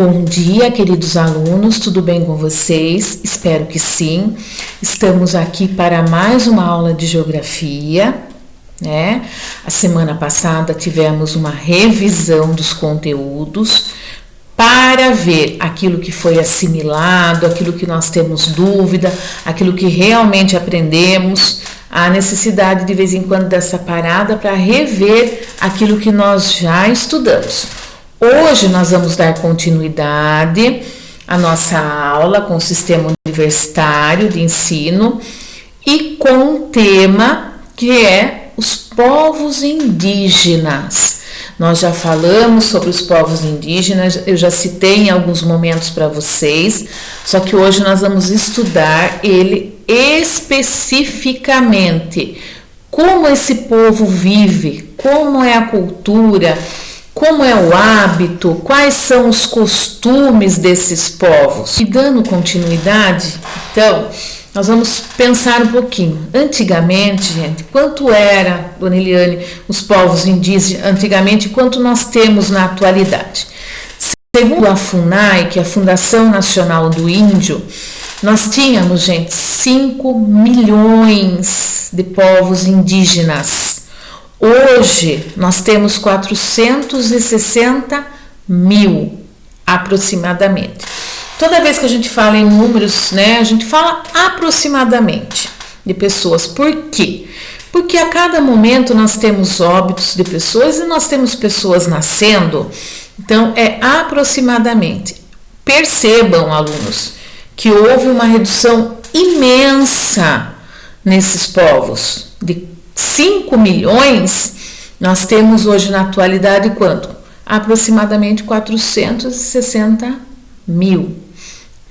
Bom dia, queridos alunos, tudo bem com vocês? Espero que sim. Estamos aqui para mais uma aula de geografia, né? A semana passada tivemos uma revisão dos conteúdos para ver aquilo que foi assimilado, aquilo que nós temos dúvida, aquilo que realmente aprendemos, a necessidade de vez em quando dessa parada para rever aquilo que nós já estudamos. Hoje nós vamos dar continuidade à nossa aula com o sistema universitário de ensino e com um tema que é os povos indígenas. Nós já falamos sobre os povos indígenas, eu já citei em alguns momentos para vocês, só que hoje nós vamos estudar ele especificamente. Como esse povo vive, como é a cultura, como é o hábito, quais são os costumes desses povos. E dando continuidade, então, nós vamos pensar um pouquinho. Antigamente, gente, quanto era, Dona Eliane, os povos indígenas antigamente, quanto nós temos na atualidade? Segundo a FUNAI, que é a Fundação Nacional do Índio, nós tínhamos, gente, 5 milhões de povos indígenas. Hoje, nós temos 460 mil, aproximadamente. Toda vez que a gente fala em números, né, a gente fala aproximadamente de pessoas. Por quê? Porque a cada momento nós temos óbitos de pessoas e nós temos pessoas nascendo. Então, é aproximadamente. Percebam, alunos, que houve uma redução imensa nesses povos. De 5 milhões, nós temos hoje na atualidade quanto? Aproximadamente 460 mil,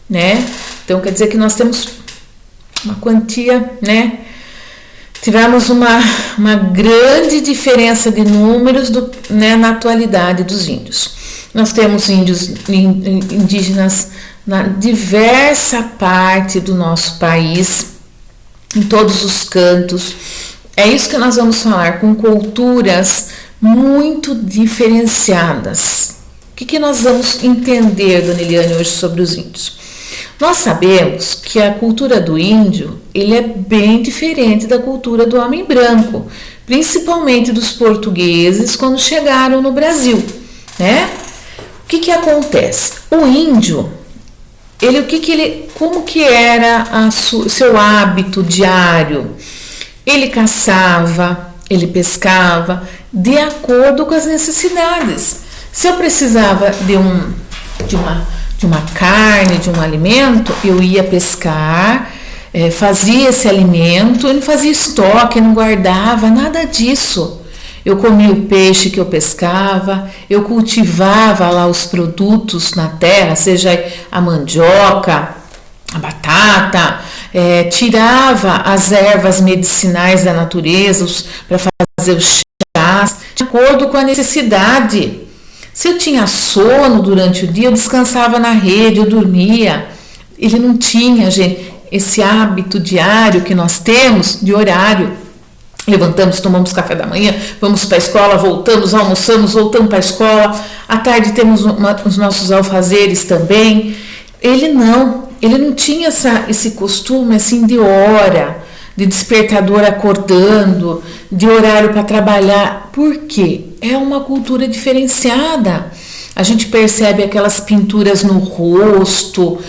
né? Então, quer dizer que nós temos uma quantia, né? Tivemos uma grande diferença de números né, na atualidade dos índios. Nós temos indígenas na diversa parte do nosso país, em todos os cantos. É isso que nós vamos falar, com culturas muito diferenciadas. O que nós vamos entender, Dona Eliane, hoje sobre os índios? Nós sabemos que a cultura do índio, ele é bem diferente da cultura do homem branco, principalmente dos portugueses quando chegaram no Brasil, né? O que acontece? O índio, como que era seu hábito diário? Ele caçava, ele pescava de acordo com as necessidades. Se eu precisava de uma carne, de um alimento, eu ia pescar, fazia esse alimento, eu não fazia estoque, não guardava, nada disso. Eu comia o peixe que eu pescava, eu cultivava lá os produtos na terra, seja a mandioca, a batata, tirava as ervas medicinais da natureza para fazer os chás, de acordo com a necessidade. Se eu tinha sono durante o dia, eu descansava na rede, eu dormia. Ele não tinha, gente, esse hábito diário que nós temos de horário. Levantamos, tomamos café da manhã, vamos para a escola, voltamos, almoçamos, voltamos para a escola. À tarde temos os nossos alfazeres também. Ele não tinha esse costume assim de hora, de despertador acordando, de horário para trabalhar. Por quê? É uma cultura diferenciada. A gente percebe aquelas pinturas no rosto,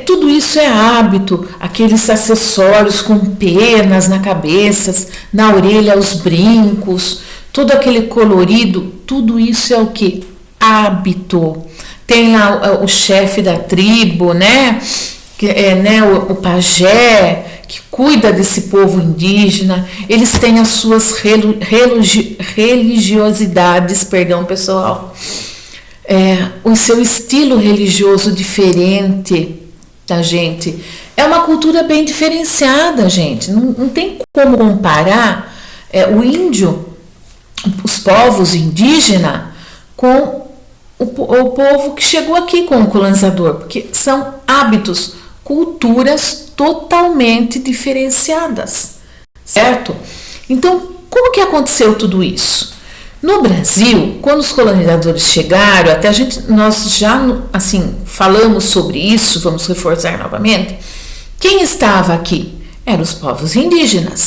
tudo isso é hábito, aqueles acessórios com penas na cabeça, na orelha os brincos, todo aquele colorido, tudo isso é o que? Hábito. Tem lá o chefe da tribo, né? O pajé, que cuida desse povo indígena. Eles têm as suas religiosidades, perdão, pessoal. O seu estilo religioso diferente da gente. É uma cultura bem diferenciada, gente. Não tem como comparar o índio, os povos indígenas, com o povo que chegou aqui com o colonizador, porque são hábitos, culturas totalmente diferenciadas, certo? Então, como que aconteceu tudo isso? No Brasil, quando os colonizadores chegaram, nós já assim falamos sobre isso, vamos reforçar novamente. Quem estava aqui? Eram os povos indígenas.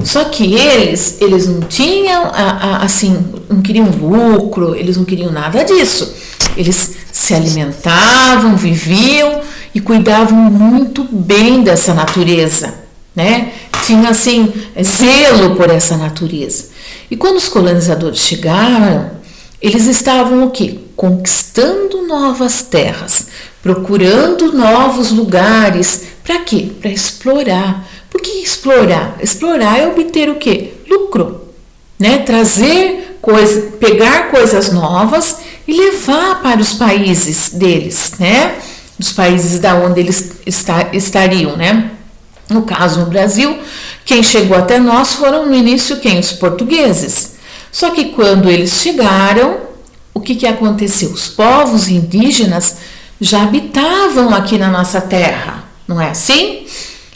Só que eles não tinham, assim, não queriam lucro, eles não queriam nada disso. Eles se alimentavam, viviam e cuidavam muito bem dessa natureza, né? Tinha, assim, zelo por essa natureza. E quando os colonizadores chegaram, eles estavam o quê? Conquistando novas terras, procurando novos lugares. Para quê? Para explorar. Por que explorar? Explorar é obter o quê? Lucro, né? Trazer coisas, pegar coisas novas e levar para os países deles, né? Os países da onde eles estariam, né? No caso, no Brasil, quem chegou até nós foram no início quem? Os portugueses. Só que quando eles chegaram, o que aconteceu? Os povos indígenas já habitavam aqui na nossa terra, não é assim?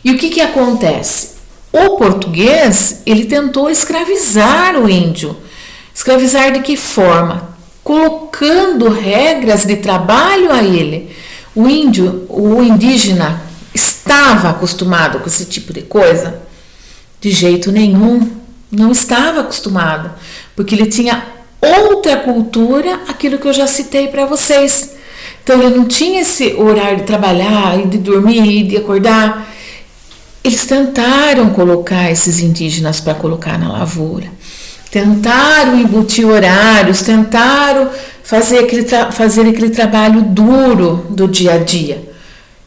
E o que acontece? O português, ele tentou escravizar o índio. Escravizar de que forma? Colocando regras de trabalho a ele. O indígena, estava acostumado com esse tipo de coisa? De jeito nenhum, não estava acostumado, porque ele tinha outra cultura, aquilo que eu já citei para vocês. Então ele não tinha esse horário de trabalhar, e de dormir, e de acordar. Eles tentaram colocar esses indígenas para colocar na lavoura, tentaram embutir horários, tentaram fazer aquele trabalho duro do dia a dia.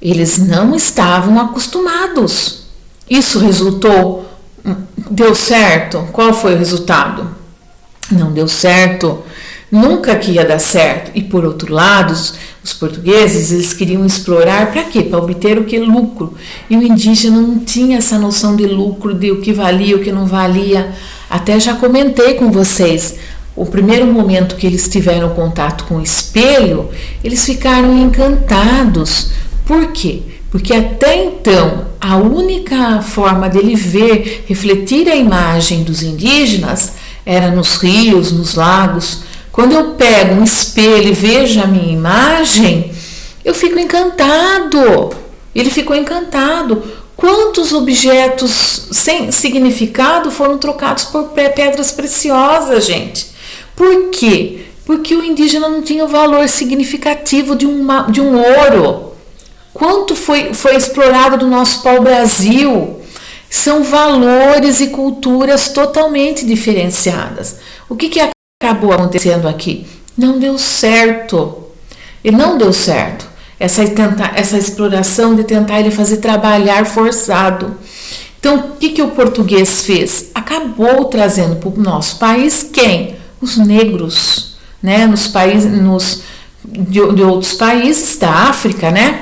Eles não estavam acostumados. Isso deu certo? Qual foi o resultado? Não deu certo. Nunca que ia dar certo. E por outro lado, os portugueses, eles queriam explorar para quê? Para obter o que? Lucro. E o indígena não tinha essa noção de lucro, de o que valia, o que não valia. Até já comentei com vocês. O primeiro momento que eles tiveram contato com o espelho, eles ficaram encantados. Por quê? Porque até então, a única forma dele ver, refletir a imagem dos indígenas, era nos rios, nos lagos. Quando eu pego um espelho e vejo a minha imagem, eu fico encantado. Ele ficou encantado. Quantos objetos sem significado foram trocados por pedras preciosas, gente? Por quê? Porque o indígena não tinha o valor significativo de um ouro. Quanto foi explorado do nosso pau-brasil? São valores e culturas totalmente diferenciadas. O que acabou acontecendo aqui? Não deu certo. E não deu certo. Essa exploração de tentar ele fazer trabalhar forçado. Então, o que o português fez? Acabou trazendo para o nosso país quem? Os negros, né? De outros países da África, né?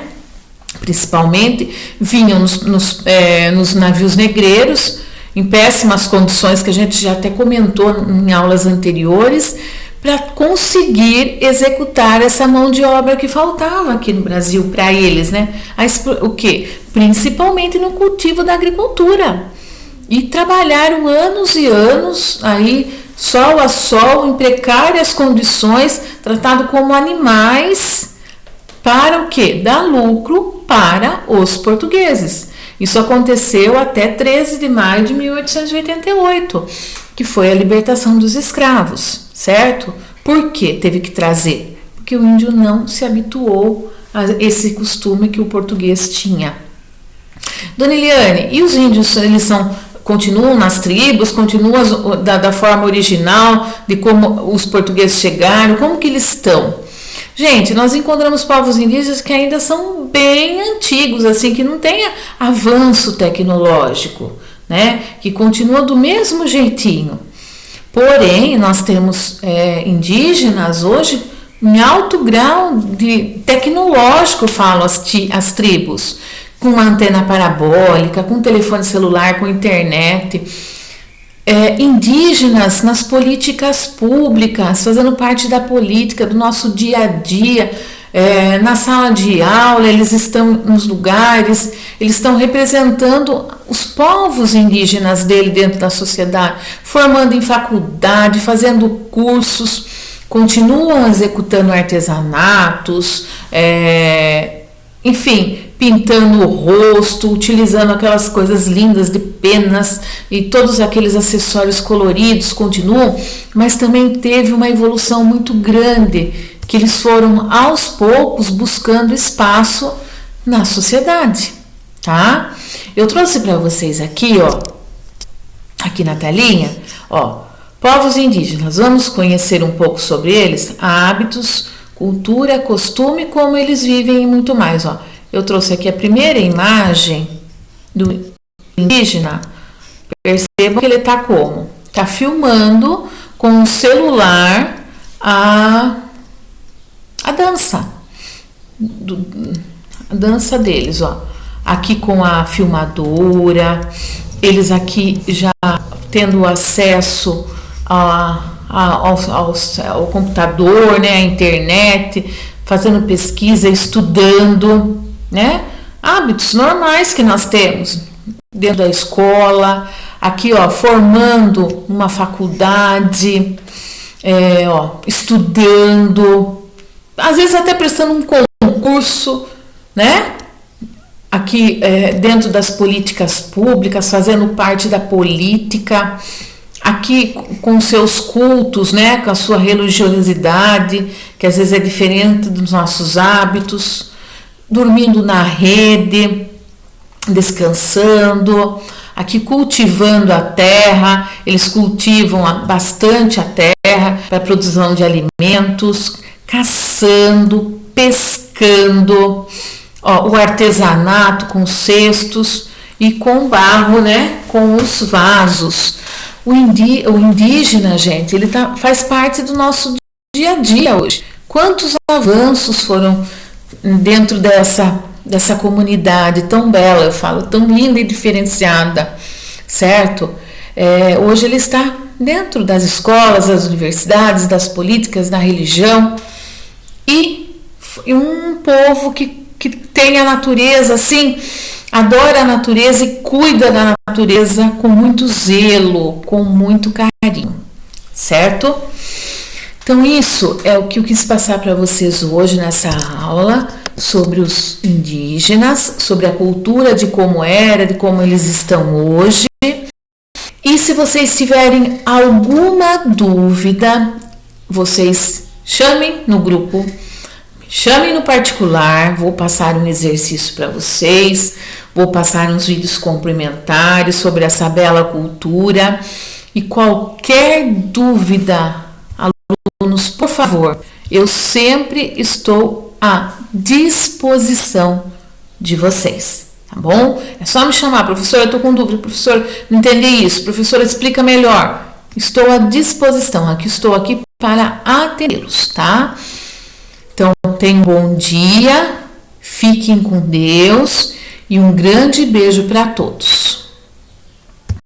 Principalmente, vinham nos navios negreiros, em péssimas condições, que a gente já até comentou em aulas anteriores, para conseguir executar essa mão de obra que faltava aqui no Brasil para eles, né? O quê? Principalmente no cultivo da agricultura. E trabalharam anos e anos aí, sol a sol, em precárias condições, tratado como animais, para o quê? Dar lucro para os portugueses. Isso aconteceu até 13 de maio de 1888, que foi a libertação dos escravos, certo? Por que teve que trazer? Porque o índio não se habituou a esse costume que o português tinha. Dona Eliane, e os índios, continuam nas tribos, continuam da forma original, de como os portugueses chegaram, como que eles estão? Gente, nós encontramos povos indígenas que ainda são bem antigos, assim, que não tem avanço tecnológico, né? Que continua do mesmo jeitinho. Porém, nós temos indígenas hoje em alto grau de tecnológico, falam as tribos, com uma antena parabólica, com telefone celular, com internet. Indígenas nas políticas públicas, fazendo parte da política, do nosso dia a dia, na sala de aula, eles estão nos lugares, eles estão representando os povos indígenas dele dentro da sociedade, formando em faculdade, fazendo cursos, continuam executando artesanatos, enfim, pintando o rosto, utilizando aquelas coisas lindas de penas e todos aqueles acessórios coloridos continuam, mas também teve uma evolução muito grande, que eles foram aos poucos buscando espaço na sociedade, tá? Eu trouxe para vocês aqui, ó, aqui na telinha, ó, povos indígenas, vamos conhecer um pouco sobre eles, hábitos, cultura, costume, como eles vivem e muito mais, ó. Eu trouxe aqui a primeira imagem do indígena. Perceba que ele está como? Está filmando com o celular a dança. A dança deles, ó. Aqui com a filmadora, eles aqui já tendo acesso ao computador, né, à internet, fazendo pesquisa, estudando, né? Hábitos normais que nós temos dentro da escola, aqui, ó, formando uma faculdade, estudando, às vezes até prestando um concurso, né? Aqui dentro das políticas públicas, fazendo parte da política, aqui com seus cultos, né? Com a sua religiosidade, que às vezes é diferente dos nossos hábitos, dormindo na rede, descansando, aqui cultivando a terra, eles cultivam bastante a terra para a produção de alimentos, caçando, pescando, ó, o artesanato com cestos e com barro, né, com os vasos. O indígena, gente, ele faz parte do nosso dia a dia hoje. Quantos avanços foram dentro dessa comunidade tão bela, eu falo, tão linda e diferenciada, certo? Hoje ele está dentro das escolas, das universidades, das políticas, da religião, e um povo que tem a natureza, assim, adora a natureza e cuida da natureza com muito zelo, com muito carinho, certo? Então isso é o que eu quis passar para vocês hoje nessa aula sobre os indígenas, sobre a cultura, de como era, de como eles estão hoje. E se vocês tiverem alguma dúvida, vocês chamem no grupo, chamem no particular, vou passar um exercício para vocês, vou passar uns vídeos complementares sobre essa bela cultura. E qualquer dúvida, alunos, por favor, eu sempre estou à disposição de vocês, tá bom? É só me chamar, professora, eu estou com dúvida, professor, não entendi isso, professora, explica melhor. Estou à disposição, estou aqui para atendê-los, tá? Então, tenham um bom dia, fiquem com Deus e um grande beijo para todos.